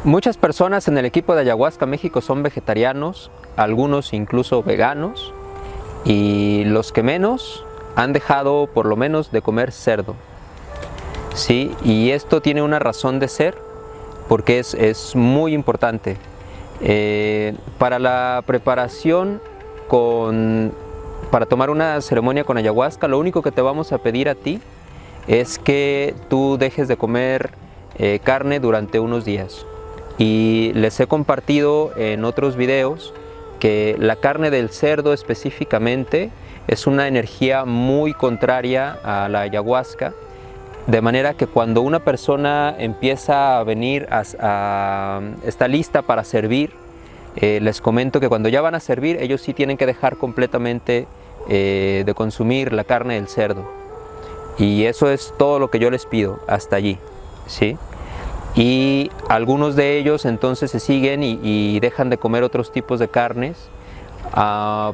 Muchas personas en el equipo de Ayahuasca México son vegetarianos, algunos incluso veganos, y los que menos han dejado por lo menos de comer cerdo. Sí, y esto tiene una razón de ser porque es muy importante. Para la preparación para tomar una ceremonia con ayahuasca, lo único que te vamos a pedir a ti es que tú dejes de comer carne durante unos días. Y les he compartido en otros videos que la carne del cerdo específicamente es una energía muy contraria a la ayahuasca, de manera que cuando una persona empieza a venir, está lista para servir, les comento que cuando ya van a servir, ellos sí tienen que dejar completamente de consumir la carne del cerdo. Y eso es todo lo que yo les pido hasta allí, ¿sí? Y algunos de ellos entonces se siguen y dejan de comer otros tipos de carnes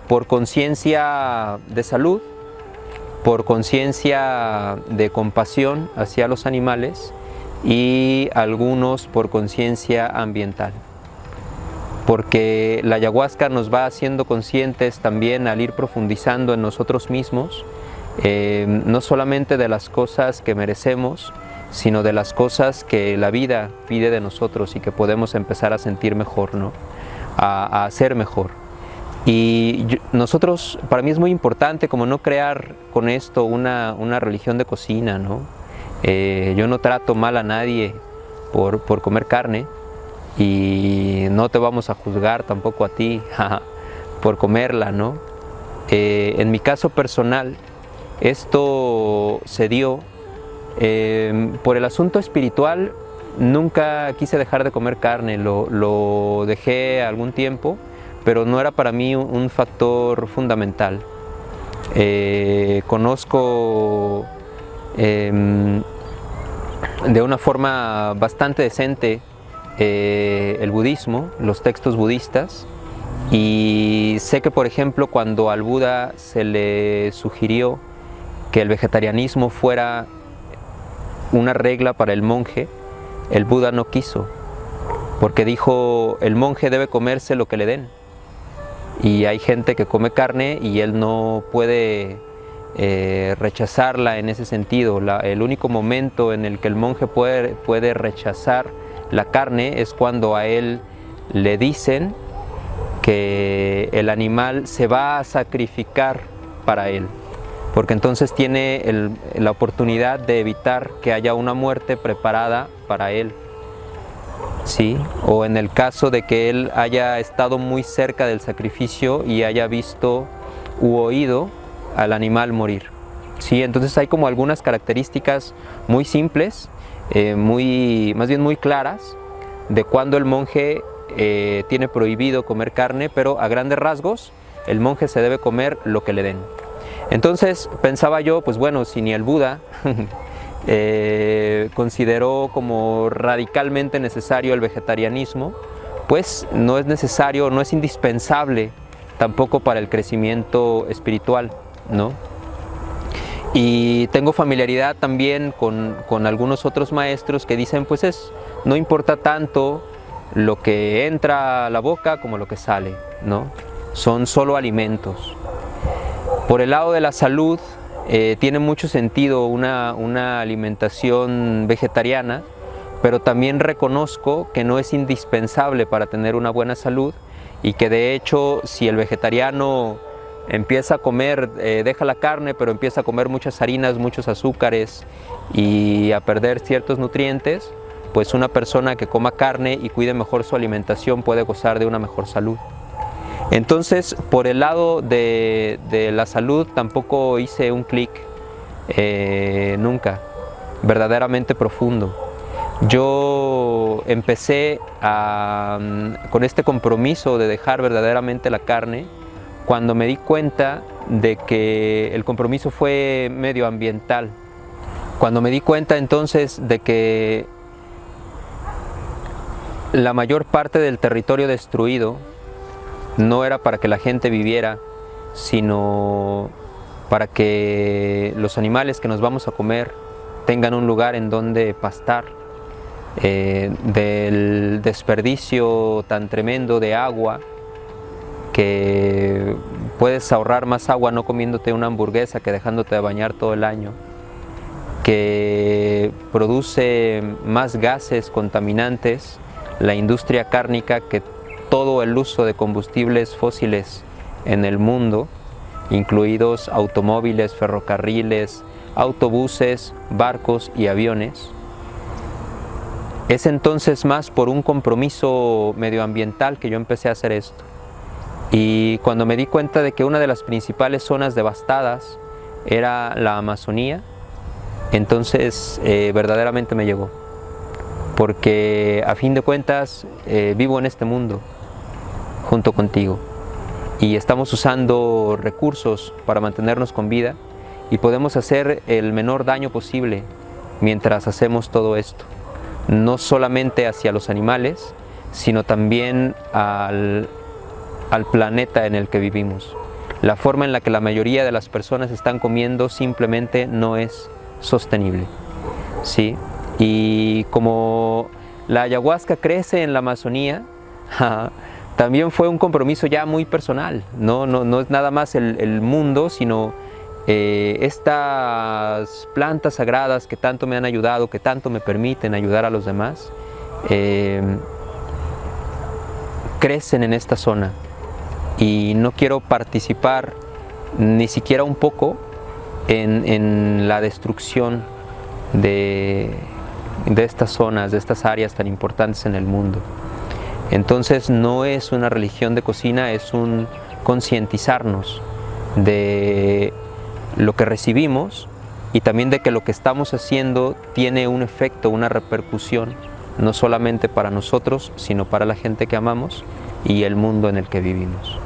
por conciencia de salud, por conciencia de compasión hacia los animales y algunos por conciencia ambiental. Porque la ayahuasca nos va haciendo conscientes también al ir profundizando en nosotros mismos, no solamente de las cosas que merecemos, sino de las cosas que la vida pide de nosotros y que podemos empezar a sentir mejor, ¿no? A hacer mejor. Y nosotros, para mí es muy importante como no crear con esto una religión de cocina, ¿no? Yo no trato mal a nadie por comer carne y no te vamos a juzgar tampoco a ti por comerla, ¿no? En mi caso personal, esto se dio por el asunto espiritual. Nunca quise dejar de comer carne, lo dejé algún tiempo, pero no era para mí un factor fundamental. Conozco de una forma bastante decente el budismo, los textos budistas, y sé que, por ejemplo, cuando al Buda se le sugirió que el vegetarianismo fuera una regla para el monje, el Buda no quiso, porque dijo: el monje debe comerse lo que le den. Y hay gente que come carne y él no puede rechazarla en ese sentido. El único momento en el que el monje puede rechazar la carne es cuando a él le dicen que el animal se va a sacrificar para él, porque entonces tiene la oportunidad de evitar que haya una muerte preparada para él, ¿sí? O en el caso de que él haya estado muy cerca del sacrificio y haya visto u oído al animal morir, ¿sí? Entonces hay como algunas características muy simples, más bien muy claras, de cuando el monje tiene prohibido comer carne, pero a grandes rasgos el monje se debe comer lo que le den. Entonces pensaba yo, pues bueno, si ni el Buda consideró como radicalmente necesario el vegetarianismo, pues no es necesario, no es indispensable tampoco para el crecimiento espiritual, ¿no? Y tengo familiaridad también con algunos otros maestros que dicen, pues no importa tanto lo que entra a la boca como lo que sale, ¿no? Son solo alimentos. Por el lado de la salud, tiene mucho sentido una alimentación vegetariana, pero también reconozco que no es indispensable para tener una buena salud y que de hecho si el vegetariano empieza a comer, deja la carne, pero empieza a comer muchas harinas, muchos azúcares y a perder ciertos nutrientes, pues una persona que coma carne y cuide mejor su alimentación puede gozar de una mejor salud. Entonces, por el lado de la salud tampoco hice un clic nunca, verdaderamente profundo. Yo empecé con este compromiso de dejar verdaderamente la carne cuando me di cuenta de que el compromiso fue medioambiental. Cuando me di cuenta entonces de que la mayor parte del territorio destruido no era para que la gente viviera, sino para que los animales que nos vamos a comer tengan un lugar en donde pastar. del desperdicio tan tremendo de agua, que puedes ahorrar más agua no comiéndote una hamburguesa que dejándote de bañar todo el año, que produce más gases contaminantes la industria cárnica que todo el uso de combustibles fósiles en el mundo, incluidos automóviles, ferrocarriles, autobuses, barcos y aviones. Es entonces más por un compromiso medioambiental que yo empecé a hacer esto. Y cuando me di cuenta de que una de las principales zonas devastadas era la Amazonía, entonces verdaderamente me llegó. Porque a fin de cuentas vivo en este mundo junto contigo y estamos usando recursos para mantenernos con vida y podemos hacer el menor daño posible mientras hacemos todo esto. No solamente hacia los animales, sino también al planeta en el que vivimos. La forma en la que la mayoría de las personas están comiendo simplemente no es sostenible, ¿sí? Y como la ayahuasca crece en la Amazonía, también fue un compromiso ya muy personal. No es nada más el mundo, sino estas plantas sagradas que tanto me han ayudado, que tanto me permiten ayudar a los demás, crecen en esta zona. Y no quiero participar ni siquiera un poco en la destrucción de estas zonas, de estas áreas tan importantes en el mundo. Entonces no es una religión de cocina, es un concientizarnos de lo que recibimos y también de que lo que estamos haciendo tiene un efecto, una repercusión, no solamente para nosotros, sino para la gente que amamos y el mundo en el que vivimos.